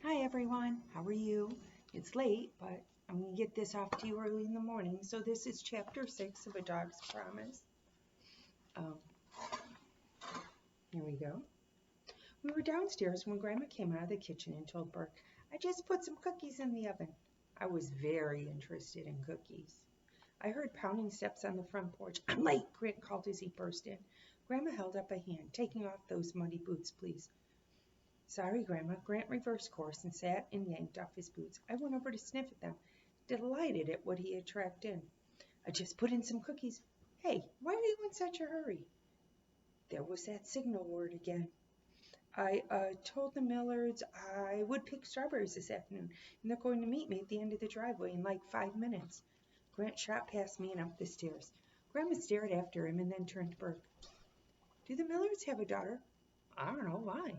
Hi everyone, how are you? It's late, but I'm going to get this off to you early in the morning. So this is chapter 6 of A Dog's Promise. Um, Here we go. We were downstairs when Grandma came out of the kitchen and told Bert, I just put some cookies in the oven. I was very interested in cookies. I heard pounding steps on the front porch. I'm late, Grant called as he burst in. Grandma held up a hand. Taking off those muddy boots, please. Sorry, Grandma. Grant reversed course and sat and yanked off his boots. I went over to sniff at them, delighted at what he had tracked in. I just put in some cookies. Hey, why are you in such a hurry? There was that signal word again. I told the Millards I would pick strawberries this afternoon, and they're going to meet me at the end of the driveway in like 5 minutes. Grant shot past me and up the stairs. Grandma stared after him and then turned to Burke. Do the Millards have a daughter? I don't know. Why?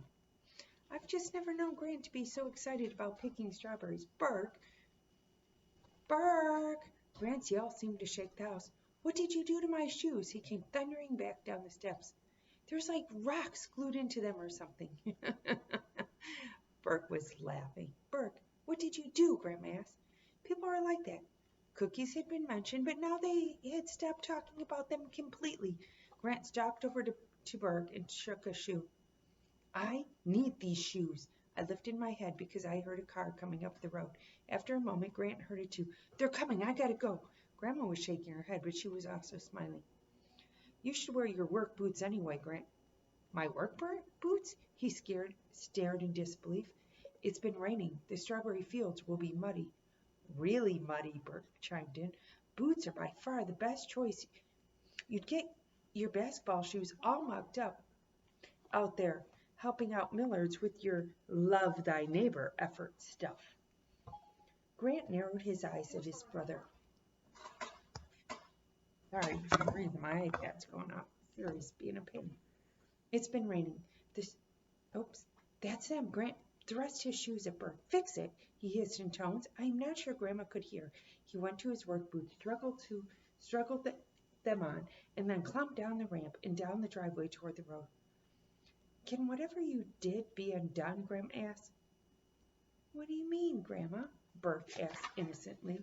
I've just never known Grant to be so excited about picking strawberries. Burke! Burke! Grant's yell seemed to shake the house. What did you do to my shoes? He came thundering back down the steps. There's like rocks glued into them or something. Burke was laughing. Burke, what did you do? Grandma asked. People are like that. Cookies had been mentioned, but now they had stopped talking about them completely. Grant stalked over to Burke and shook a shoe. I need these shoes. I lifted my head because I heard a car coming up the road. After a moment, Grant heard it too. They're coming. I gotta go. Grandma was shaking her head, but she was also smiling. You should wear your work boots anyway, Grant. My work boots? He stared in disbelief. It's been raining. The strawberry fields will be muddy. Really muddy, Burke chimed in. Boots are by far the best choice. You'd get your basketball shoes all mucked up out there, helping out Millards with your love thy neighbor effort stuff. Grant narrowed his eyes at his brother. Sorry, for some reason my iPad's going off. Siri's being a pain. It's been raining. Oops, that's them. Grant thrust his shoes at Bert. Fix it, he hissed in tones I'm not sure Grandma could hear. He went to his work boots, struggled them on, and then clumped down the ramp and down the driveway toward the road. Can whatever you did be undone? Grandma asked. What do you mean, Grandma? Burke asked innocently.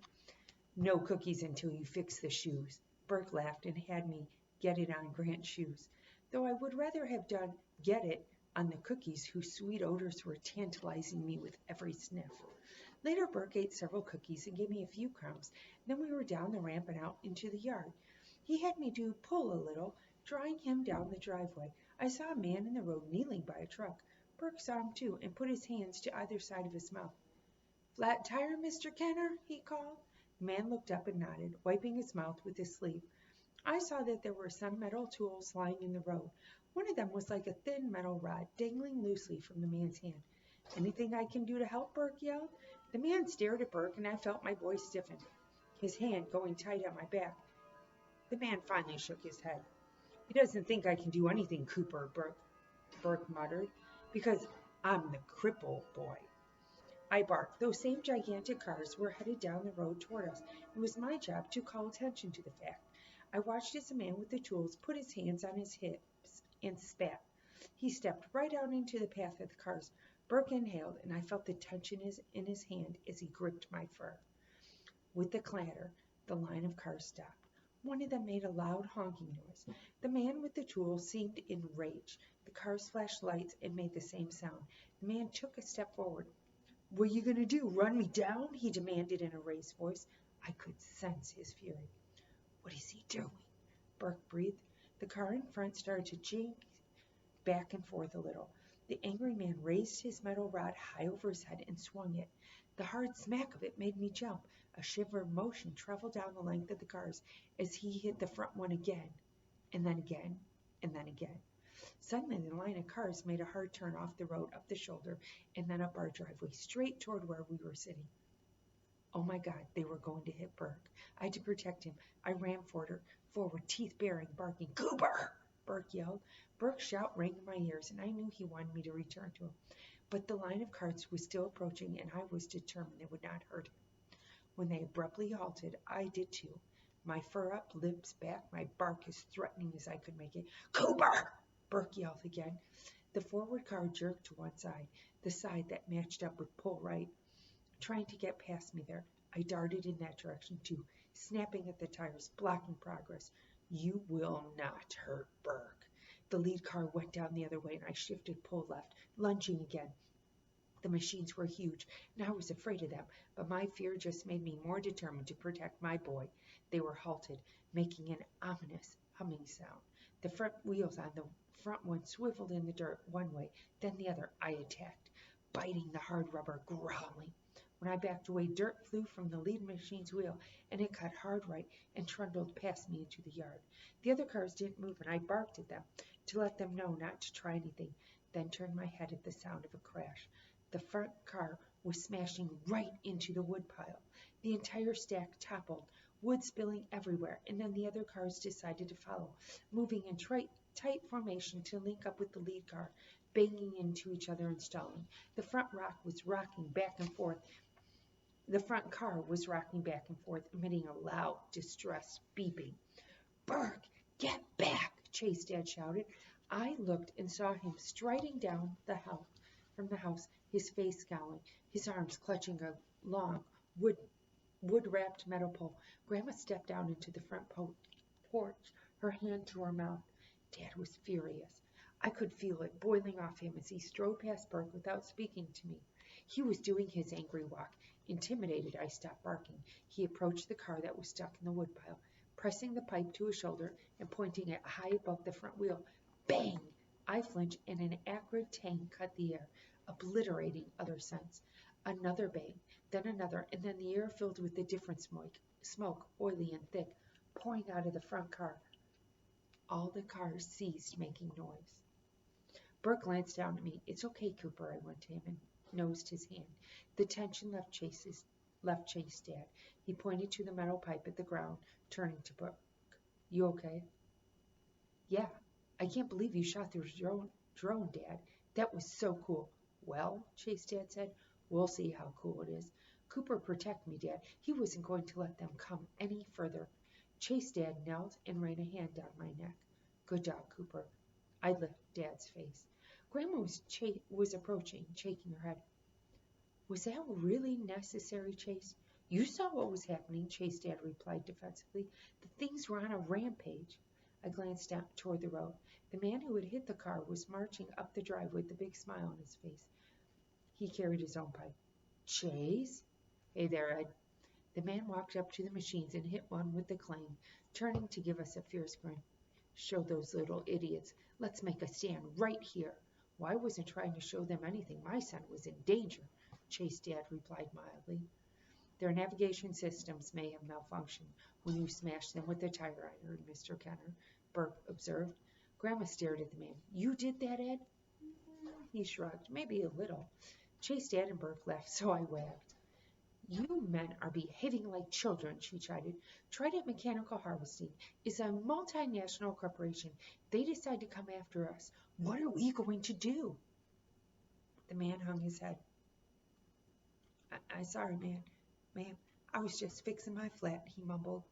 No cookies until you fix the shoes. Burke laughed and had me get it on Grant's shoes, though I would rather have done get it on the cookies whose sweet odors were tantalizing me with every sniff. Later, Burke ate several cookies and gave me a few crumbs. Then we were down the ramp and out into the yard. He had me pull a little, drawing him down the driveway. I saw a man in the road kneeling by a truck. Burke saw him too and put his hands to either side of his mouth. Flat tire, Mr. Kenner? He called. The man looked up and nodded, wiping his mouth with his sleeve. I saw that there were some metal tools lying in the road. One of them was like a thin metal rod dangling loosely from the man's hand. Anything I can do to help? Burke yelled. The man stared at Burke, and I felt my voice stiffen, his hand going tight on my back. The man finally shook his head. He doesn't think I can do anything, Cooper, Burke muttered, because I'm the cripple boy. I barked. Those same gigantic cars were headed down the road toward us. It was my job to call attention to the fact. I watched as the man with the tools put his hands on his hips and spat. He stepped right out into the path of the cars. Burke inhaled, and I felt the tension in his hand as he gripped my fur. With the clatter, the line of cars stopped. One of them made a loud honking noise. The man with the tools seemed enraged. The cars flashed lights and made the same sound. The man took a step forward. What are you going to do, run me down? He demanded in a raised voice. I could sense his fury. What is he doing? Burke breathed. The car in front started to jink back and forth a little. The angry man raised his metal rod high over his head and swung it. The hard smack of it made me jump. A shiver of motion traveled down the length of the cars as he hit the front one again, and then again, and then again. Suddenly, the line of cars made a hard turn off the road, up the shoulder, and then up our driveway, straight toward where we were sitting. Oh my God, they were going to hit Burke. I had to protect him. I ran forward, teeth baring, barking. Cooper! Burke yelled. Burke's shout rang in my ears, and I knew he wanted me to return to him. But the line of cars was still approaching, and I was determined they would not hurt him. When they abruptly halted, I did too. My fur up, lips back, my bark as threatening as I could make it. Cooper! Burke yelled again. The forward car jerked to one side, the side that matched up with pull right, trying to get past me there. I darted in that direction too, snapping at the tires, blocking progress. You will not hurt Burke. The lead car went down the other way, and I shifted pull left, lunging again. The machines were huge, and I was afraid of them, but my fear just made me more determined to protect my boy. They were halted, making an ominous humming sound. The front wheels on the front one swiveled in the dirt one way, then the other. I attacked, biting the hard rubber, growling. When I backed away, dirt flew from the lead machine's wheel, and it cut hard right and trundled past me into the yard. The other cars didn't move, and I barked at them to let them know not to try anything, then turned my head at the sound of a crash. The front car was smashing right into the wood pile. The entire stack toppled, wood spilling everywhere, and then the other cars decided to follow, moving in tight formation to link up with the lead car, banging into each other and stalling. The front car was rocking back and forth, emitting a loud, distressed beeping. "Burke, get back!" Chase Dad shouted. I looked and saw him striding down from the house, his face scowling, his arms clutching a long, wood-wrapped metal pole. Grandma stepped down into the front porch, her hand to her mouth. Dad was furious. I could feel it boiling off him as he strode past Burke without speaking to me. He was doing his angry walk. Intimidated, I stopped barking. He approached the car that was stuck in the woodpile, pressing the pipe to his shoulder and pointing it high above the front wheel. Bang! I flinched, and an acrid tang cut the air, obliterating other scents. Another bang, then another, and then the air filled with the different smoke, oily and thick, pouring out of the front car. All the cars ceased making noise. Burke glanced down at me. "It's okay, Cooper," I went to him and nosed his hand. The tension left Chase Dad. He pointed to the metal pipe at the ground, turning to Burke. "You okay?" "Yeah. I can't believe you shot the drone, Dad. That was so cool." "Well," Chase Dad said, "we'll see how cool it is. Cooper protected me, Dad. He wasn't going to let them come any further." Chase Dad knelt and ran a hand down my neck. "Good dog, Cooper." I licked Dad's face. Grandma was approaching, shaking her head. "Was that really necessary, Chase?" "You saw what was happening," Chase Dad replied defensively. "The things were on a rampage." I glanced out toward the road. The man who had hit the car was marching up the drive with a big smile on his face. He carried his own pipe. "Chase?" "Hey there, Ed." The man walked up to the machines and hit one with the clang, turning to give us a fierce grin. "Show those little idiots. Let's make a stand right here." "Well, I wasn't trying to show them anything. My son was in danger," Chase Dad replied mildly. "Their navigation systems may have malfunctioned when you smashed them with the tire iron, Mr. Kenner," Burke observed. Grandma stared at the man. "You did that, Ed?" He shrugged. "Maybe a little." Chase Dad and Burke laughed, so I wagged. "You men are behaving like children," she chided. "Trident Mechanical Harvesting is a multinational corporation. They decide to come after us. What are we going to do?" The man hung his head. I'm sorry, ma'am. I was just fixing my flat," he mumbled.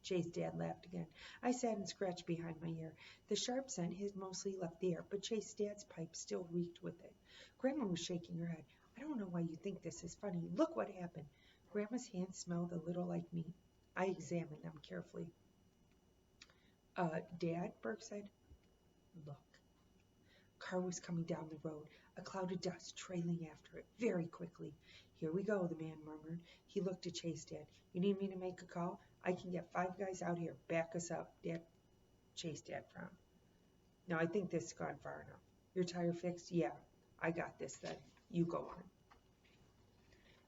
Chase Dad laughed again. I sat and scratched behind my ear. The sharp scent had mostly left the air, but Chase Dad's pipe still reeked with it. Grandma was shaking her head. "I don't know why you think this is funny. Look what happened." Grandma's hands smelled a little like meat. I examined them carefully. Dad," Burke said. "Look." Car was coming down the road, a cloud of dust trailing after it, very quickly. "Here we go," the man murmured. He looked at Chase Dad. "You need me to make a call? I can get 5 guys out here. Back us up, Dad." Chase Dad frowned. "No, I think this has gone far enough. Your tire fixed?" "Yeah, I got this then. You go on."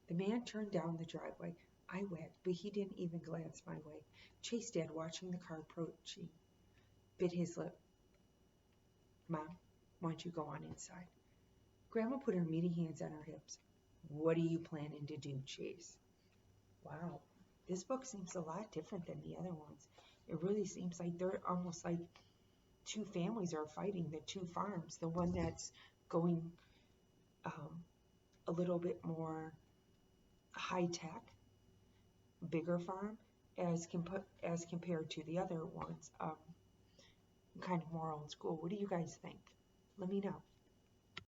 The man turned down the driveway. I wagged, but he didn't even glance my way. Chase Dad, watching the car approaching, bit his lip. "Mom, why don't you go on inside?" Grandma put her meaty hands on her hips. "What are you planning to do, Chase?" Wow, this book seems a lot different than the other ones. It really seems like they're almost like 2 families are fighting the 2 farms. The one that's going a little bit more high-tech, bigger farm, as compared to the other ones, kind of more old school. What do you guys think? Let me know.